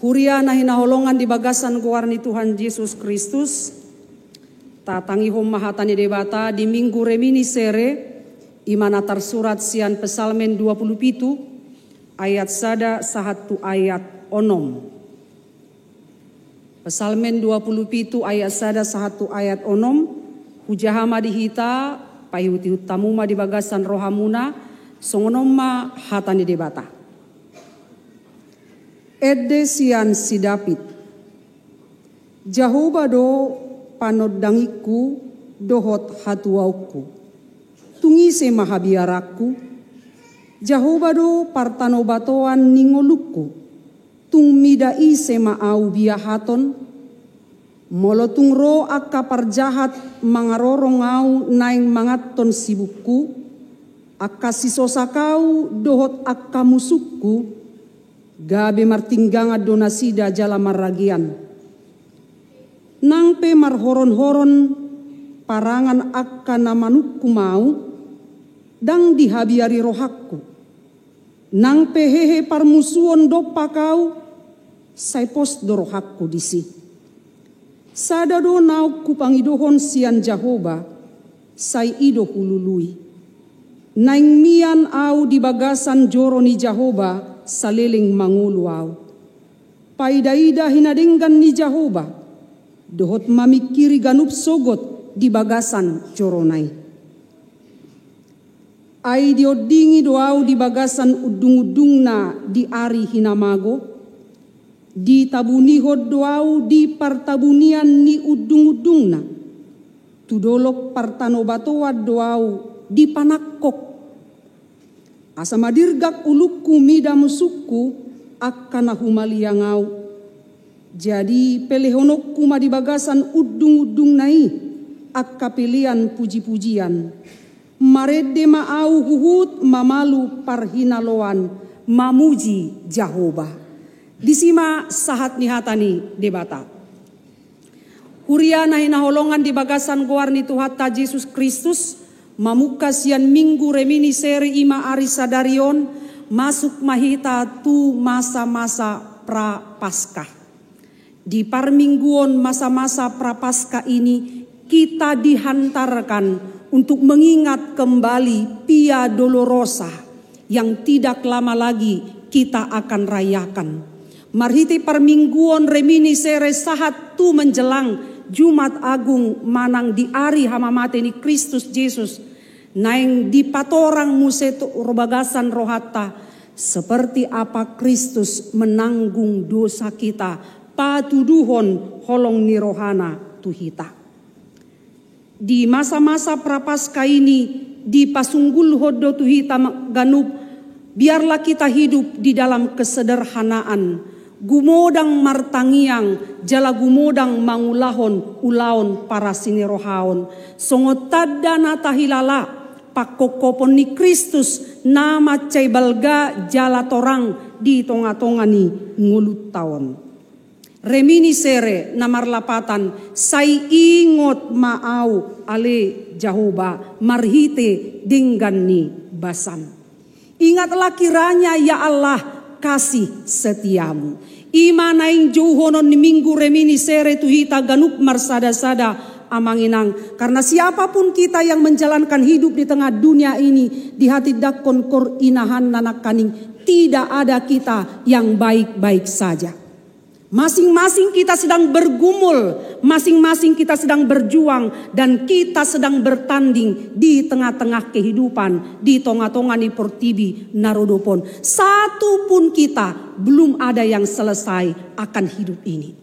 Huria nahi naholongan di bagasan kuarni Tuhan Yesus Kristus. Tatangi hom mahatani debata di minggu remini sere. Imana tersurat sian pesalmen 27 ayat sada sahatu ayat onom. Pesalmen 27 ayat sada sahatu ayat onom. Hujahama dihita payuti utamuma di bagasan rohamuna songonoma hatani debata. Edde sian si David. Jahoba do panodangiku dohot hatuauku. Tungise mahabiaraku. Jahoba do partanobatoan ningoluku. Tung midai sema au biahaton. Molotung ro akka parjahat mangarorong au naing mangaton sibuku. Akka sisosakau dohot akka musuku. Gabe martingganga donasida jala maragian. Nangpe marhoron-horon parangan akka namanukku mau. Dang dihabiari rohakku. Nangpe hehe parmusuon dopa kau. Saipos do rohakku disi. Sadado naukku pangidohon sian Jahoba. Sai ido hulului. Naing mian au di bagasan joro ni Jahoba. Saliling mangulu au. Paida-ida hinadenggan ni Jahoba. Dohot mamikiri ganup sogot di bagasan joronai. Ai diodingi doau di bagasan udung-udungna di ari hinamago. Di tabunihod doau di partabunian ni udung-udungna. Tudolok partanobatoa doau di panakkok. Asa madirgak ulukku mida musuku akkana humaliangau. Jadi pelehonokku madi bagasan udung-udung nai akka pilihan puji-pujian. Marede maau huhut mamalu parhinaloan mamuji Jahoba. Disima sahat nihatani debata. Huria nahi naholongan di bagasan goarni Tuhata Yesus Kristus. Mamukas yan minggu remini seri ima ari sadarion masuk mahita tu masa-masa prapaskah. Di parmingguon masa-masa prapaskah ini kita dihantarkan untuk mengingat kembali Via Dolorosa yang tidak lama lagi kita akan rayakan. Marhiti parmingguon remini sere sahat tu menjelang Jumat Agung manang di ari hamamate ni Kristus Yesus. Naing di patorang museto robagasan rohata. Seperti apa Kristus menanggung dosa kita. Patuduhon holong ni rohana tuhita. Di masa-masa prapaskah ini. Di pasunggul hodo tuhita ganup. Biarlah kita hidup di dalam kesederhanaan. Gumodang martangiang, jala gumodang mangulahon, ulaon para sinirohaon. Songotadda natahilala, pakokopon ni Kristus, nama cai balga jala torang di tonga-tongani ngulut taon. Remini sere namarlapatan, sai ingot maau ale Jahoba, marhite dinggan ni basan. Ingatlah kiranya ya Allah kasih setiamu. Imanaing jauhonon ni minggu remini sere tuhita ganup marsada-sada amanginang. Karena siapapun kita yang menjalankan hidup di tengah dunia ini. Di hati dakon kor inahan nanak kaning. Tidak ada kita yang baik-baik saja. Masing-masing kita sedang bergumul, masing-masing kita sedang berjuang, dan kita sedang bertanding di tengah-tengah kehidupan, di tonga-tonga ni portibi narodopon. Satu pun kita belum ada yang selesai akan hidup ini.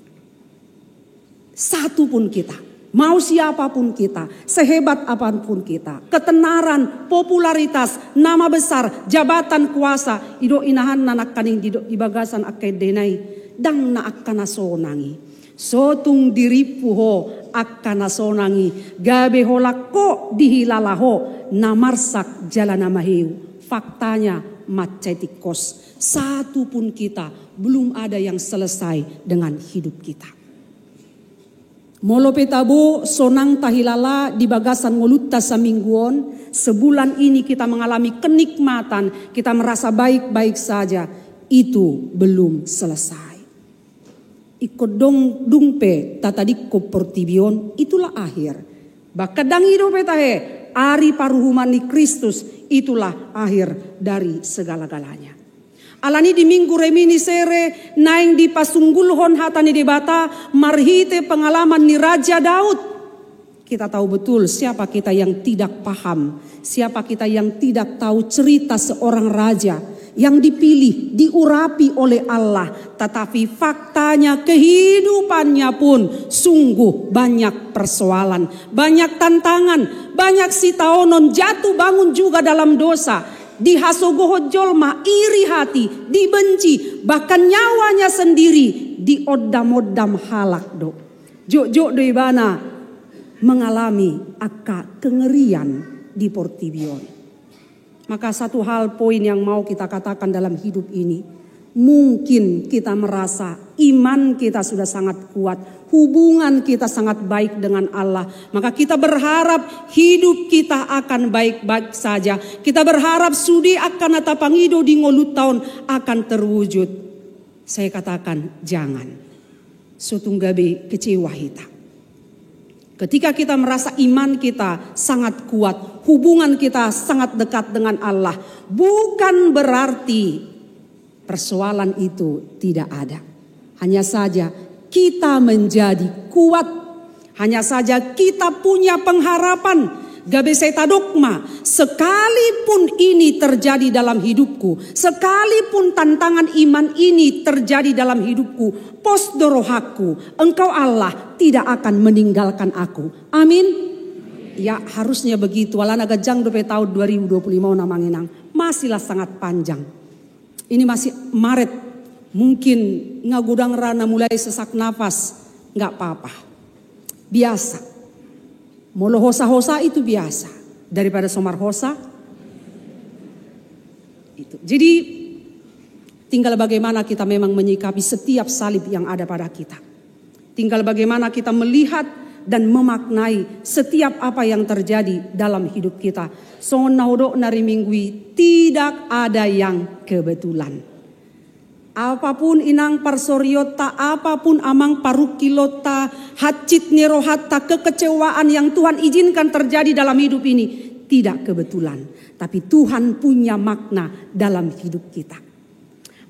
Satu pun kita, mau siapapun kita, sehebat apapun kita, ketenaran, popularitas, nama besar, jabatan kuasa, ido inahan nanak kaning di bagasan akai denai. Dang na akkana sonangi. Sotung diripu ho akkana sonangi. Gabe ho lakko dihilalaho. Namarsak jalana mahiu. Faktanya macetikos. Satu pun kita belum ada yang selesai dengan hidup kita. Molo petabo sonang tahilala di bagasan ngolutta samingguon. Sebulan ini kita mengalami kenikmatan. Kita merasa baik-baik saja. Itu belum selesai. ikodong dumpe tatadikko portibion, itulah akhir. Bakadang hidup petahe ari paruhuman ni Kristus, itulah akhir dari segala-galanya. Alani di minggu remini sere naing di pasunggulhon hatani debata marhite pengalaman ni Raja Daud. Kita tahu betul siapa kita yang tidak paham, siapa kita yang tidak tahu cerita seorang raja yang dipilih, diurapi oleh Allah. Tetapi faktanya kehidupannya pun sungguh banyak persoalan, banyak tantangan, banyak sitaonon, jatuh bangun juga dalam dosa. Dihasogohot jolma, iri hati, dibenci, bahkan nyawanya sendiri diodam-odam halak do. Jok-jok do ibana mengalami akka kengerian di Portibion. Maka satu hal poin yang mau kita katakan dalam hidup ini, mungkin kita merasa iman kita sudah sangat kuat, hubungan kita sangat baik dengan Allah. Maka kita berharap hidup kita akan baik-baik saja. Kita berharap sudi akan atapangido di ngolut tahun akan terwujud. Saya katakan jangan. Sutunggabe kecewa kita. Ketika kita merasa iman kita sangat kuat, hubungan kita sangat dekat dengan Allah, bukan berarti persoalan itu tidak ada. Hanya saja kita menjadi kuat, hanya saja kita punya pengharapan. Gabe saya dogma, sekalipun ini terjadi dalam hidupku, sekalipun tantangan iman ini terjadi dalam hidupku, posdorohaku, engkau Allah tidak akan meninggalkan aku. Amin. Ya harusnya begitu. Alana gajang dope tahun 2025 namanginang masihlah sangat panjang. Ini masih Maret, mungkin ngagudang rana mulai sesak nafas, nggak apa-apa, biasa. Molo hosa-hosa itu biasa daripada somar hosa. Itu. Jadi tinggal bagaimana kita memang menyikapi setiap salib yang ada pada kita. Tinggal bagaimana kita melihat dan memaknai setiap apa yang terjadi dalam hidup kita. Songon nahodok nari minggui tidak ada yang kebetulan. Apapun inang parsoriota, apapun amang parukilota, hacit nerohata, kekecewaan yang Tuhan izinkan terjadi dalam hidup ini tidak kebetulan, tapi Tuhan punya makna dalam hidup kita.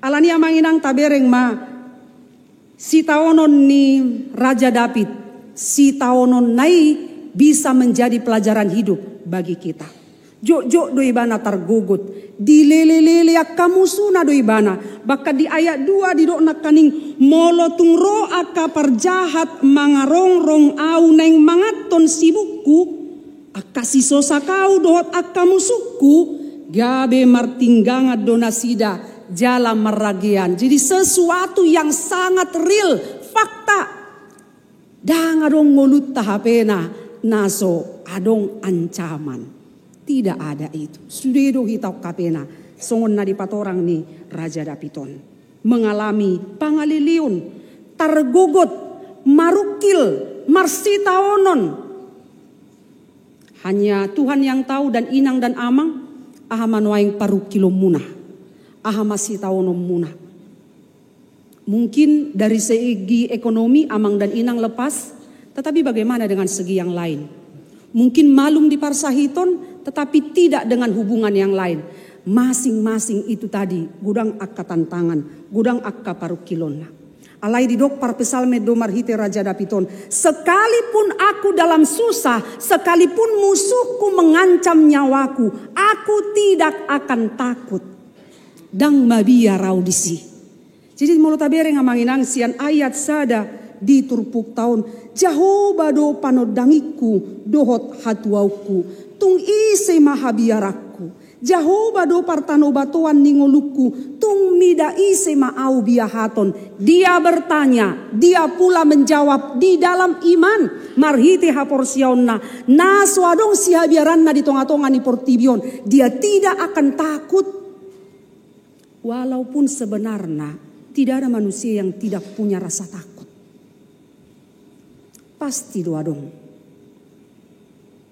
Alani amang inang tabereng ma si taonon ni Raja David, si taonon nai bisa menjadi pelajaran hidup bagi kita. Jok-jok do ibana targugut, dilele-lele kamu suna do ibana. Baka di ayat 2 di dok nakaning molotung ro aka parjahat mangarong-rong au neng mangaton sibukku, aka sisosa kau dohot aka musuku, gabe martinggangat donasida jala meragian. Jadi sesuatu yang sangat real, fakta. Dang adong ngolut tahapena naso adong ancaman. Tidak ada itu. Sudedo hitau kapena. Songon na di patorang ni Raja Dapiton. Mengalami pangaliliun. Targogot. Marukil. Marsitaonon. Hanya Tuhan yang tahu dan inang dan amang. Ahamanuaing parukilo munah. Ahamasitaonon munah. Mungkin dari segi ekonomi amang dan inang lepas. Tetapi bagaimana dengan segi yang lain? Mungkin malum di parsahiton. Tetapi tidak dengan hubungan yang lain. Masing-masing itu tadi gudang akka tantangan, gudang akka parukilona. Alai di dok par pesalme domar hite Raja Dapiton. Sekalipun aku dalam susah, sekalipun musuhku mengancam nyawaku, aku tidak akan takut. Dang mabia raudisi. Jadi mulut tabereng ngamanginang sian ayat sada di turpuk tahun. Jahoba do panodangiku dohot hatuauku. Tung ise mahabiarakku. Jahoba do partano batuan ningoluku. Tung mida ise maau biahaton. Dia bertanya. Dia pula menjawab di dalam iman. Marhite haporsiaonna. Naso adong sihabiaranna di tonga-tonga ni Portibion. Dia tidak akan takut. Walaupun sebenarnya tidak ada manusia yang tidak punya rasa takut. Pasti doa dong.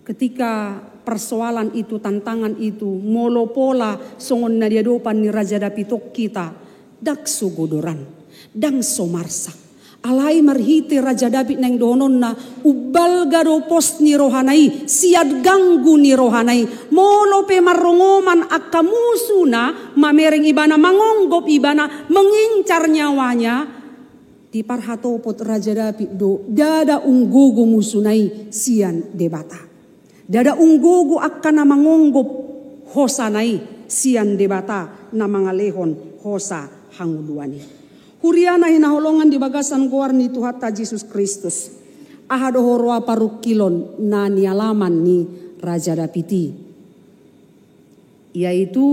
Ketika persoalan itu, tantangan itu, molopola songon na dia dopan ni Raja Dapitok kita, dak sogodoran, dang somarsak. Alai marhite Raja David neng donon na ubal gado pos ni rohanai, siad ganggu ni rohanai, molo pe marongoman akamusuna, mamereng ibana mangonggop ibana, mengincar nyawanya, di parhatopot Raja David do, dada unggogo musunai sian debata. Dada unggogo akkana mangonggop hosanai sian debata na mangalehon hosa hanguluani. Huriana hinaholongan di bagasan goar ni Tuhan Yesus Kristus. Ahado horoa parukilon na nialaman ni Raja Dapiti. Yaitu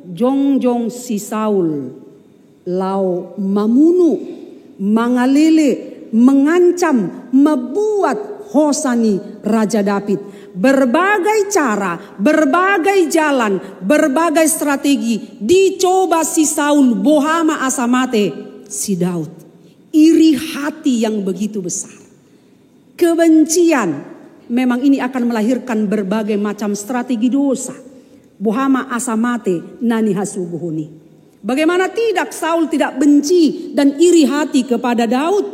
jongjong si Saul. Lau mamunu, mangalele, mengancam, membuat hosani Raja David. Berbagai cara, berbagai jalan, berbagai strategi dicoba si Saul bohama asamate. Si Daud, iri hati yang begitu besar. Kebencian memang ini akan melahirkan berbagai macam strategi dosa. Bohama asamate nani hasubuhuni. Bagaimana tidak Saul tidak benci dan iri hati kepada Daud.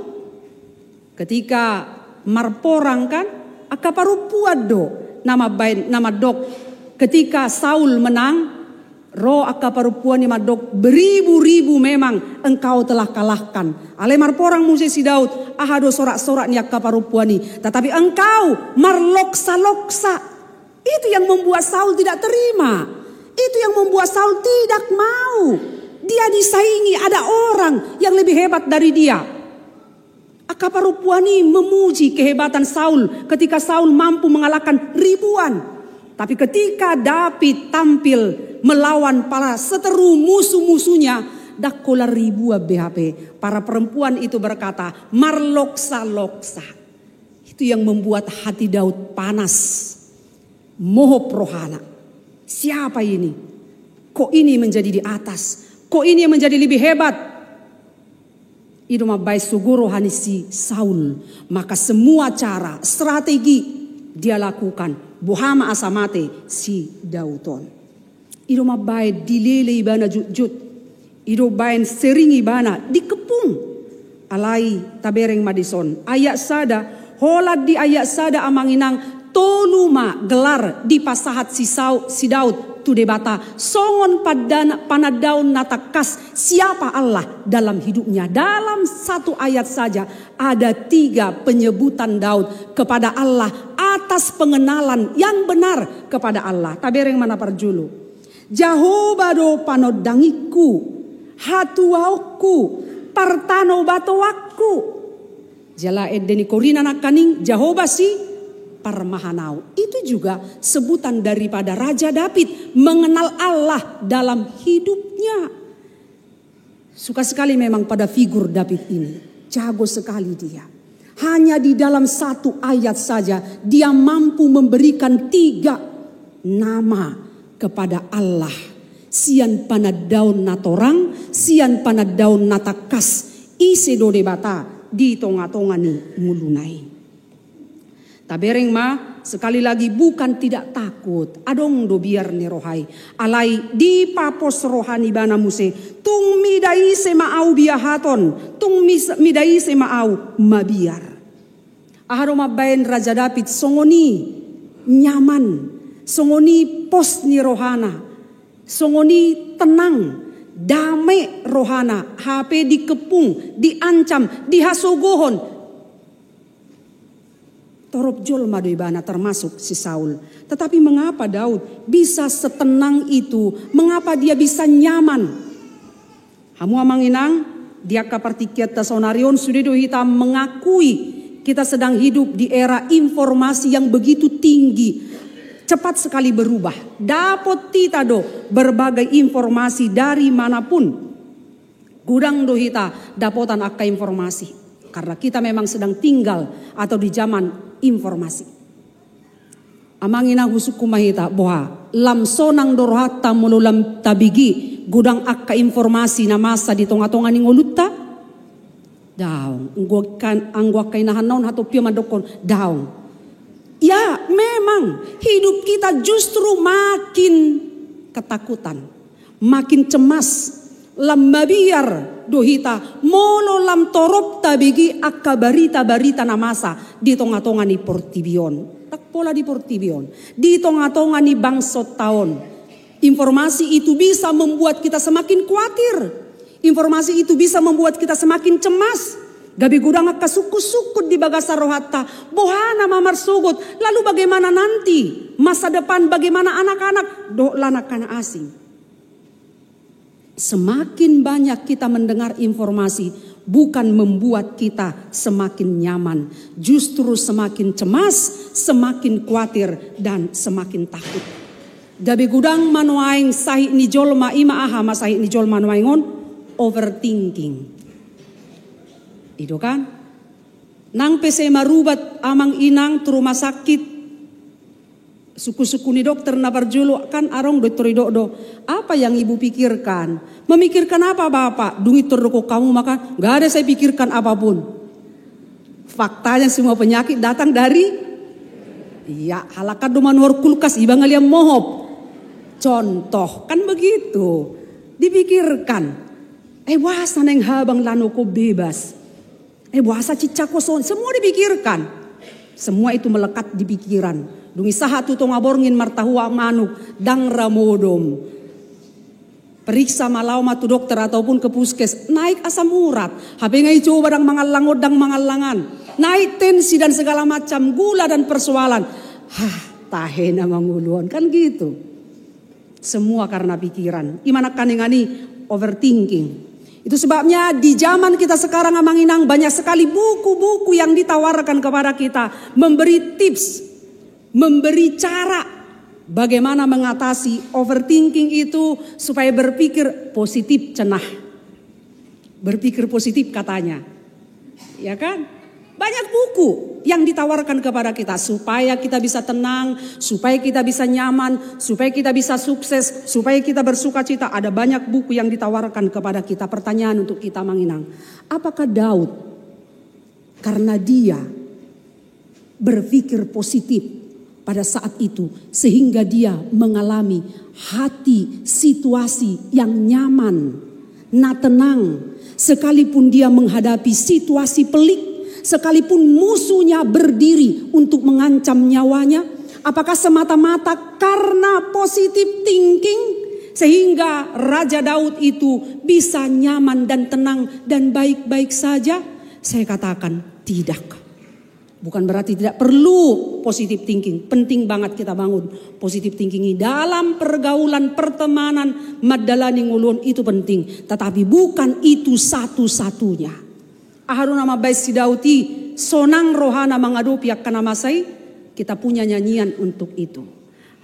Ketika marporang kan, akaparupuado nama dok. Ketika Saul menang, roh akaparupuan ni madok beribu-ribu memang engkau telah kalahkan. Alemar porang musi si Daud ahado sorak-sorak ni akaparupuan ni. Tetapi engkau marloksa-loksa. Itu yang membuat Saul tidak terima. Itu yang membuat Saul tidak mau. Dia disaingi ada orang yang lebih hebat dari dia. Akaparupuan ni memuji kehebatan Saul ketika Saul mampu mengalahkan ribuan. Tapi ketika David tampil melawan para seteru musuh-musuhnya, dakola ribu BHP. Para perempuan itu berkata, marloksa-loksa. Itu yang membuat hati Daud panas. Moho prohana. Siapa ini? Kok ini menjadi di atas? Kok ini yang menjadi lebih hebat? Itu mabai suguro hanisi Saul. Maka semua cara, strategi dia lakukan. Bohama asamate si Daudon. Ido mabai dilele ibana jut-jut. Ido bain sering ibana dikepung. Alai tabereng Madison. Ayat sada. Holad di ayat sada amanginang. Toluma gelar di pasahat si Daud. Tu debata. Songon panadaun natakas. Siapa Allah dalam hidupnya. Dalam satu ayat saja. Ada 3 penyebutan Daud kepada Allah. Atas pengenalan yang benar kepada Allah. Tabereng mana parjulu. Jehovah do panodangiku, hatuauku, partano batoaku. Jala edeni korina nakaning Jehovah si parmahanau. Itu juga sebutan daripada Raja David mengenal Allah dalam hidupnya. Suka sekali memang pada figur David ini. Jago sekali dia. Hanya di dalam satu ayat saja dia mampu memberikan 3 nama kepada Allah. Sian panadaun natorang, sian panadaun natakas, ise do debata di tonga-tonga ni mulunai. Tabereng ma sekali lagi bukan tidak takut. Adong do biar ni rohai. Alai di papos rohani bana muse. Tung midai se maau biahaton. Tung midai se maau mabiar. Aharo mabain Raja David songoni nyaman. Songoni pos ni rohana. Songoni tenang. Damai rohana. HP dikepung. Diancam. Dihasogohon. Torop jol madoibana termasuk si Saul. Tetapi mengapa Daud bisa setenang itu? Mengapa dia bisa nyaman? Hamu amanginang dia kapartikiat tasonarion sudah hitam mengakui kita sedang hidup di era informasi yang begitu tinggi. Cepat sekali berubah. Dapat tita do berbagai informasi dari manapun. Gudang do hita dapotan akka informasi. Karena kita memang sedang tinggal atau di zaman informasi. Amangina husuku mahita boha lam sonang dorohata mululam tabigi gudang akka informasi na masa di tonga-tonga ni ngolutta daung angguak kainahan naon hato pia madokon daung. Ya memang hidup kita justru makin ketakutan, makin cemas, lam mabiar dohita molo lam torop tabigi akka barita namasa di tonga-tonga ni Portibion. Tak pola di Portibion. Di tonga-tonga ni bangsot taon. Informasi itu bisa membuat kita semakin khawatir. Informasi itu bisa membuat kita semakin cemas. Gabi gudang akka sukut-sukut di bagasa rohatta. Bohana mamar sugut. Lalu bagaimana nanti? Masa depan bagaimana anak-anak? Do'lana kana asing. Semakin banyak kita mendengar informasi bukan membuat kita semakin nyaman. Justru semakin cemas, semakin khawatir dan semakin takut. Gabi gudang manuaing sahih ni jolma ima aha masahih ni jolma manuaingon overthinking. Itu kan? Nang pese marubat amang inang tu rumah sakit. Suku-suku ni dokter na barjulo kan arong dokter do. Apa yang ibu pikirkan? Memikirkan apa bapak? Dungi terduko kamu makan. Gak ada saya pikirkan apapun. Faktanya semua penyakit datang dari iya halakat do manuar kulkas ibang ngaliam mohop. Contoh kan begitu. Dipikirkan. Wasa neng habang lano ko bebas. Wasa cicak koson. Semua dipikirkan. Semua itu melekat di pikiran. Dungi saha tu tong aborngin martahua manuk dang ramodom. Periksa malau matu dokter ataupun ke puskes naik asam urat. Habe ngai coba dang mangalangod dang mangalangan. Naik tensi dan segala macam gula dan persoalan. Tahena manguluan kan gitu. Semua karena pikiran. Imana kanengani overthinking. Itu sebabnya di zaman kita sekarang amanginang banyak sekali buku-buku yang ditawarkan kepada kita. Memberi tips. Memberi cara bagaimana mengatasi overthinking itu supaya berpikir positif cenah. Berpikir positif katanya. Ya kan? Banyak buku yang ditawarkan kepada kita supaya kita bisa tenang, supaya kita bisa nyaman, supaya kita bisa sukses, supaya kita bersuka cita. Ada banyak buku yang ditawarkan kepada kita. Pertanyaan untuk kita manginang. Apakah Daud karena dia berpikir positif pada saat itu sehingga dia mengalami hati situasi yang nyaman, tenang, sekalipun dia menghadapi situasi pelik, sekalipun musuhnya berdiri untuk mengancam nyawanya? Apakah semata-mata karena positive thinking sehingga Raja Daud itu bisa nyaman dan tenang dan baik-baik saja? Saya katakan tidak. Bukan berarti tidak perlu positive thinking. Penting banget kita bangun positive thinking ini. Dalam pergaulan, pertemanan, madalani ngulun itu penting. Tetapi bukan itu satu-satunya. Aharun nama baik si Dauti. Sonang rohana mengadupi akan nama saya. Kita punya nyanyian untuk itu.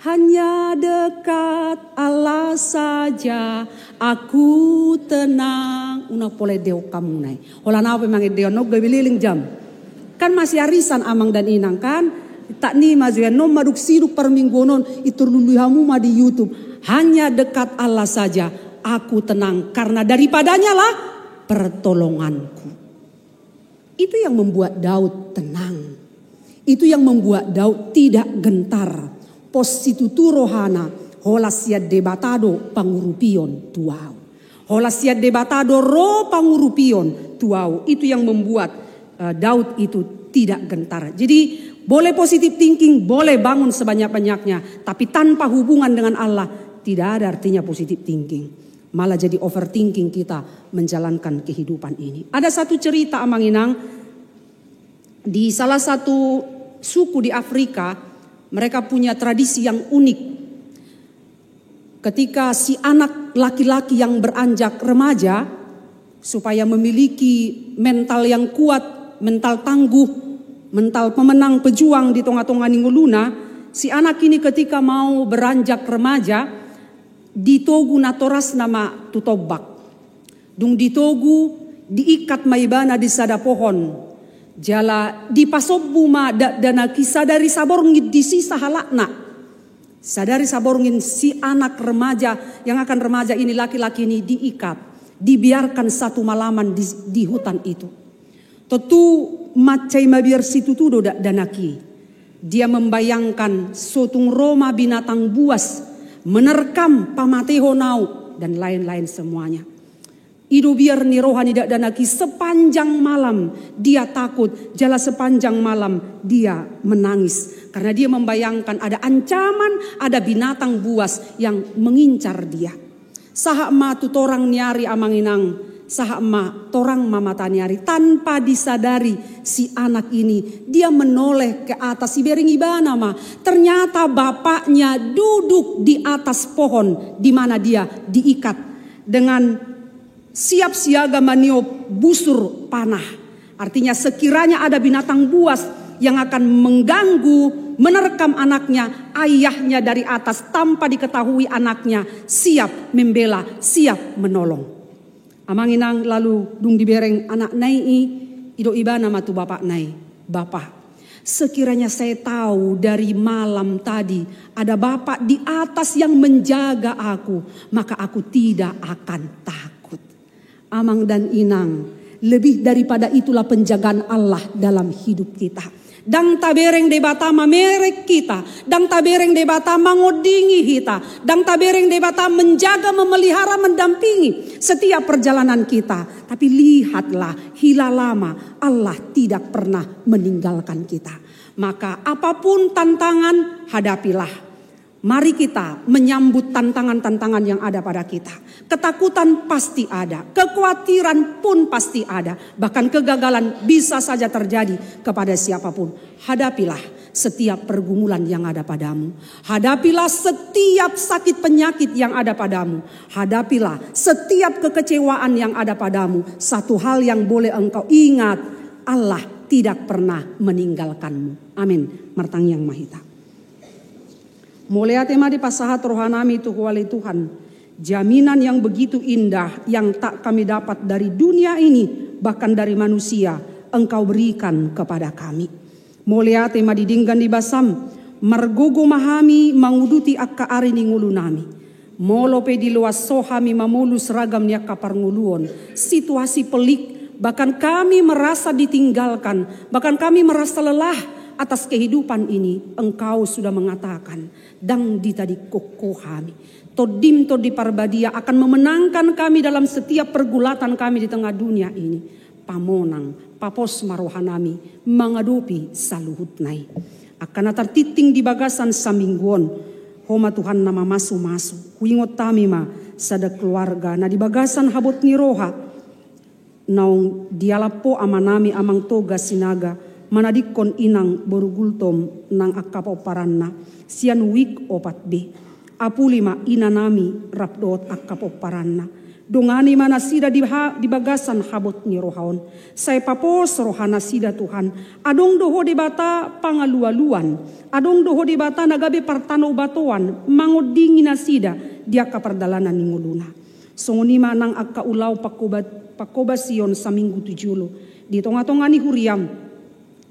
Hanya dekat Allah saja aku tenang. Una pole deo kamu nai. Hola na apa mangi deo nog bililing jam. Kan masih arisan amang dan inang kan. Tak ni mazuyan no maduk siduk perminggonon itu luluhamu ma di YouTube. Hanya dekat Allah saja aku tenang karena daripadanya lah pertolonganku. Itu yang membuat Daud tenang. Itu yang membuat Daud tidak gentar. Positutu rohana holasiat debatado pangurupion tuau. Holasiat debatado ro pangurupion tuau. Itu yang membuat Daud itu tidak gentar. Jadi boleh positive thinking, boleh bangun sebanyak-banyaknya. Tapi tanpa hubungan dengan Allah tidak ada artinya positive thinking. Malah jadi overthinking kita menjalankan kehidupan ini. Ada satu cerita amanginang. Di salah satu suku di Afrika. Mereka punya tradisi yang unik. Ketika si anak laki-laki yang beranjak remaja. Supaya memiliki mental yang kuat. Mental tangguh, mental pemenang pejuang di tengah-tengah ningguluna, si anak ini ketika mau beranjak remaja, ditogu natoras nama tutobak. Dung ditogu diikat maibana di sada pohon. Jala dipasobbu ma dana kisadari saborngit di sisa halakna. Sadari saborngin si anak remaja yang akan remaja ini laki-laki ini diikat. Dibiarkan satu malaman di hutan itu. Tentu macai mabiar situ tudo danaki. Dia membayangkan sotung Roma binatang buas. Menerkam pamateho nau dan lain-lain semuanya. Ido biar ni rohani dak danaki sepanjang malam dia takut, jala sepanjang malam dia menangis. Karena dia membayangkan ada ancaman, ada binatang buas yang mengincar dia. Saha ma tu torang nyari amanginang, saha ma torang mamata nyari. Tanpa disadari si anak ini, dia menoleh ke atas si bering ibana ma. Ternyata bapaknya duduk di atas pohon di mana dia diikat dengan siap siaga meniup busur panah. Artinya sekiranya ada binatang buas yang akan mengganggu, menerkam anaknya, ayahnya dari atas tanpa diketahui anaknya siap membela, siap menolong. Amanginang lalu dung dibereng anak nai ido ibana matu bapak nai. Bapak, sekiranya saya tahu dari malam tadi ada bapak di atas yang menjaga aku, maka aku tidak akan takut. Amang dan inang, lebih daripada itulah penjagaan Allah dalam hidup kita. Dang tabereng debata mamerek kita, dang tabereng debata mangodingi kita, dang tabereng debata menjaga, memelihara, mendampingi setiap perjalanan kita. Tapi lihatlah, hilalama Allah tidak pernah meninggalkan kita. Maka apapun tantangan, hadapilah. Mari kita menyambut tantangan-tantangan yang ada pada kita. Ketakutan pasti ada, kekhawatiran pun pasti ada. Bahkan kegagalan bisa saja terjadi kepada siapapun. Hadapilah setiap pergumulan yang ada padamu. Hadapilah setiap sakit penyakit yang ada padamu. Hadapilah setiap kekecewaan yang ada padamu. Satu hal yang boleh engkau ingat, Allah tidak pernah meninggalkanmu. Amin. Martang yang mahita. Mulai tema di pasahat rohanami itu wali Tuhan. Jaminan yang begitu indah yang tak kami dapat dari dunia ini, bahkan dari manusia, engkau berikan kepada kami. Mulai tema didinggan di basam, margogo mahami manguduti akka ari ni ngulunami. Molope di luas sohami mamulus ragam niak kapar nguluon. Situasi pelik, bahkan kami merasa ditinggalkan, bahkan kami merasa lelah atas kehidupan ini. Engkau sudah mengatakan, dang ditadi kokohami, todim todi parbadia akan memenangkan kami dalam setiap pergulatan kami di tengah dunia ini. Pamonang, papos marohanami, mengadupi saluhut nai. Akan tertiting di bagasan samingguon, homa Tuhan nama masu-masu, kuingot tami ma sada keluarga, na di bagasan habot ni roha, naung dialapo amanami amang toga sinaga, manadikon inang borugultom nang akapo paranna sian wik opat be apulima inanami rapdot akapo paranna dongani mana sida di bagasan habot ni rohaon saya papos rohana sida Tuhan adong doho di bata pangalualuan adong doho di bata nagabe partano batuan mangodingi na sida dia kapardalanan ni nguluna songonima nang akka ulaw pakobasion sa minggu 7 di tonga-tonga ni huriam.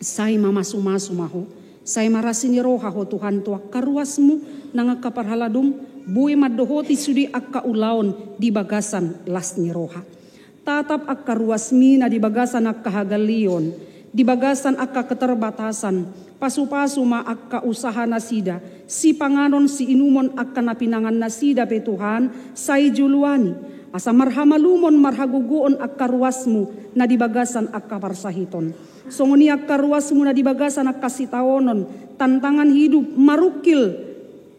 Saya mamasu-masu maho, saya marasini roha ho Tuhan tua karuasmu nang kaparhaladum bui madohoti sudi akka ulaon di bagasan lasni roha. Tatap akka ruasmi na di bagasan akka hagalion, di bagasan akka keterbatasan, pasu-pasu ma akka usaha nasida, si panganon si inumon akka napinangan nasida pe Tuhan, say juluani, asa marhamalumon marhaguguon akka ruasmu na di bagasan akka parsahiton. Songoni akka ruasmu na di bagasan akka sitaonon, tantangan hidup marukil,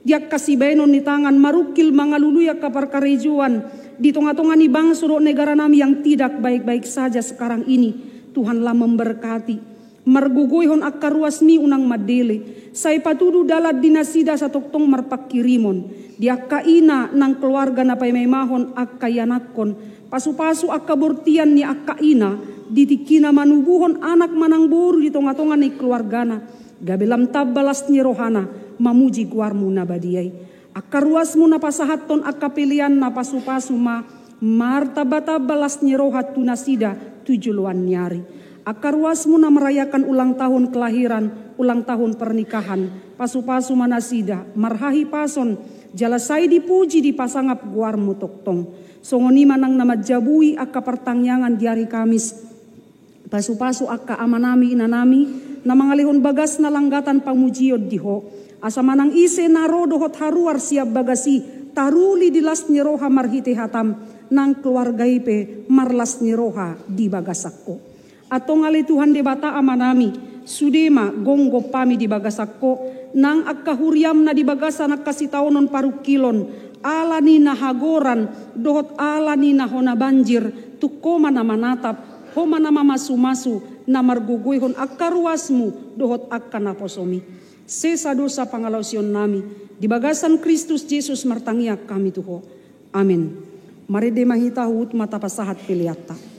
dia kasih benon ni tangan marukil mangaluluya kapar karejuan, di tengah-tengah ni bangsuro negara nami yang tidak baik-baik saja sekarang ini, Tuhanlah memberkati. Margugoyhon akka ruasmi unang madele, say patudu dalat dinasida sa toktong marpakirimon, di akka ina ng keluarga na paymahon akka yanakon, pasu-pasu akka bortian ni akka ina, ditikina manubuhon anak manang boru di tonga-tonga ni keluargana, gabelam tabalas ni rohana, mamuji guarmu na badiyay. Akka ruasmu na pasahaton akka pilihan na pasu-pasu ma, martabata balas ni rohat tunasida 7 nyari. Akka ruasmu na merayakan ulang tahun kelahiran, ulang tahun pernikahan, pasu-pasu manasida, marhahi pason, jalasai dipuji di pasangap guarmu toktong. Songoni manang namadjabui akka pertangyangan di hari Kamis, pasu-pasu akka amanami inanami na mangalihon bagas na langgatan pamujiod diho asa manang ise naro dohot haruar siap bagasi taruli dilas ni roha marhite hatam nang keluarga ipe marlas ni roha di bagasakko. Atau ngale Tuhan debata amanami sudema gonggo pami di bagasakko nang akkahuriam na di bagasa nak kasih taonon paru kilon ala ni na hagoran dohot ala ni na hona banjir tukoma na manatap homa na masu-masu na marguguihon akaruasmu dohot akka na posomi. Sesa dosa pangalausion nami di bagasan Kristus Yesus martangiak kami tuho. Amin. Mari demahita hut mata pasahat piliata.